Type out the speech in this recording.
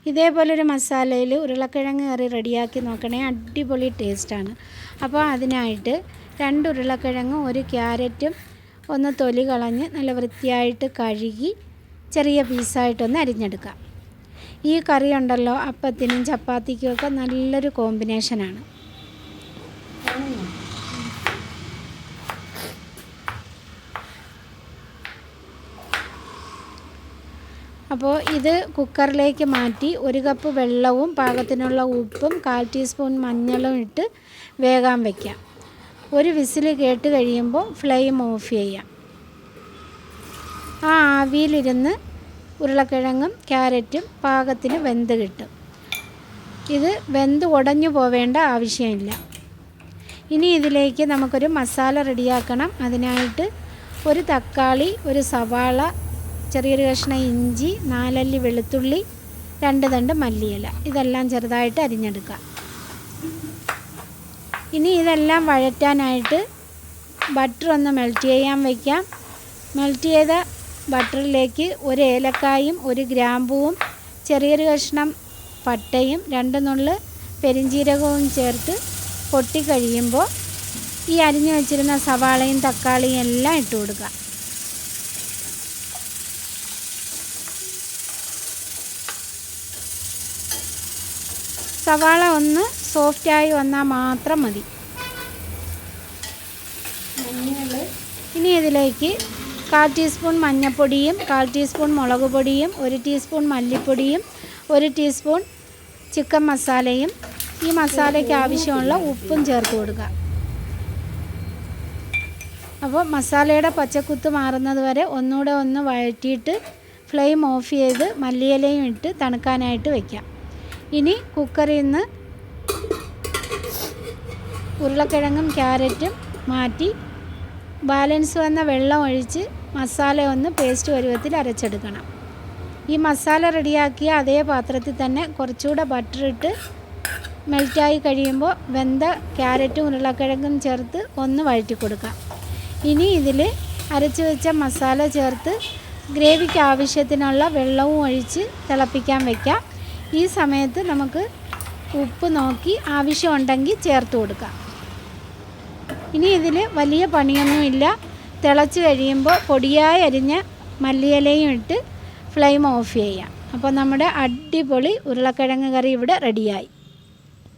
ഇതേപോലൊരു മസാലയിൽ ഉരുളക്കിഴങ്ങ് കറി റെഡിയാക്കി നോക്കണേ, അടിപൊളി ടേസ്റ്റാണ്. അപ്പോൾ അതിനായിട്ട് 2 ഉരുളക്കിഴങ്ങും 1 ക്യാരറ്റും ഒന്ന് തൊലി കളഞ്ഞ് നല്ല വൃത്തിയായിട്ട് കഴുകി ചെറിയ പീസായിട്ടൊന്ന് അരിഞ്ഞെടുക്കാം. ഈ കറി ഉണ്ടല്ലോ അപ്പത്തിനും ചപ്പാത്തിക്കും ഒക്കെ നല്ലൊരു കോമ്പിനേഷനാണ്. അപ്പോൾ ഇത് കുക്കറിലേക്ക് മാറ്റി 1 കപ്പ് വെള്ളവും പാകത്തിനുള്ള ഉപ്പും 1/4 ടീസ്പൂൺ മഞ്ഞളും ഇട്ട് വേകാൻ വയ്ക്കാം. 1 വിസിൽ കേട്ട് കഴിയുമ്പോൾ ഫ്ലെയിം ഓഫ് ചെയ്യാം. ആ ആവിയിലിരുന്ന് ഉരുളക്കിഴങ്ങും ക്യാരറ്റും പാകത്തിന് വെന്ത് കിട്ടും. ഇത് വെന്ത് ഉടഞ്ഞു പോവേണ്ട ആവശ്യമില്ല. ഇനി ഇതിലേക്ക് നമുക്കൊരു മസാല റെഡിയാക്കണം. അതിനായിട്ട് 1 തക്കാളി, 1 സവാള, ചെറിയൊരു കഷ്ണം ഇഞ്ചി, 4 അല്ലി വെളുത്തുള്ളി, 2 തണ്ട് മല്ലിയില, ഇതെല്ലാം ചെറുതായിട്ട് അരിഞ്ഞെടുക്കാം. ഇനി ഇതെല്ലാം വഴറ്റാനായിട്ട് ബട്ടർ ഒന്ന് മെൽറ്റ് ചെയ്യാൻ വയ്ക്കാം. മെൽറ്റ് ചെയ്ത ബട്ടറിലേക്ക് 1 ഏലക്കായും 1 ഗ്രാമ്പൂവും ചെറിയൊരു കഷ്ണം പട്ടയും 2 നുള്ള് പെരിഞ്ജീരകവും ചേർത്ത് പൊട്ടിക്കഴിയുമ്പോൾ ഈ അരിഞ്ഞു വെച്ചിരുന്ന സവാളയും തക്കാളിയും എല്ലാം ഇട്ട് കൊടുക്കാം. സവാള ഒന്ന് സോഫ്റ്റായി വന്നാൽ മാത്രം മതി. ഇനി ഇതിലേക്ക് 1/4 ടീസ്പൂൺ മഞ്ഞൾപ്പൊടിയും 1/4 ടീസ്പൂൺ മുളക് പൊടിയും 1 ടീസ്പൂൺ മല്ലിപ്പൊടിയും 1 ടീസ്പൂൺ ചിക്കൻ മസാലയും ഈ മസാലയ്ക്ക് ആവശ്യമുള്ള ഉപ്പും ചേർത്ത് കൊടുക്കുക. അപ്പോൾ മസാലയുടെ പച്ചക്കുത്ത് മാറുന്നത് വരെ ഒന്നുകൂടെ ഒന്ന് വഴറ്റിയിട്ട് ഫ്ലെയിം ഓഫ് ചെയ്ത് മല്ലിയിലയും ഇട്ട് തണുക്കാനായിട്ട് വയ്ക്കാം. ഇനി കുക്കറിൽ നിന്ന് ഉരുളക്കിഴങ്ങും ക്യാരറ്റും മാറ്റി ബാലൻസ് വന്ന വെള്ളം ഒഴിച്ച് മസാല ഒന്ന് പേസ്റ്റ് പരുവത്തിൽ അരച്ചെടുക്കണം. ഈ മസാല റെഡിയാക്കിയ അതേ പാത്രത്തിൽ തന്നെ കുറച്ചുകൂടെ ബട്ടർ ഇട്ട് മെൽറ്റായി കഴിയുമ്പോൾ വെന്ത ക്യാരറ്റും ഉരുളക്കിഴങ്ങും ചേർത്ത് ഒന്ന് വഴറ്റി കൊടുക്കാം. ഇനി ഇതിൽ അരച്ച് വെച്ച മസാല ചേർത്ത് ഗ്രേവിക്ക് ആവശ്യത്തിനുള്ള വെള്ളവും ഒഴിച്ച് തിളപ്പിക്കാൻ വയ്ക്കാം. ഈ സമയത്ത് നമുക്ക് ഉപ്പ് നോക്കി ആവശ്യമുണ്ടെങ്കിൽ ചേർത്ത് കൊടുക്കാം. ഇനി ഇതിൽ വലിയ പണിയൊന്നുമില്ല. തിളച്ച് കഴിയുമ്പോൾ പൊടിയായി അരിഞ്ഞ മല്ലിയിലയും ഇട്ട് ഫ്ലെയിം ഓഫ് ചെയ്യാം. അപ്പോൾ നമ്മുടെ അടിപൊളി ഉരുളക്കിഴങ്ങ് കറി ഇവിടെ റെഡിയായി.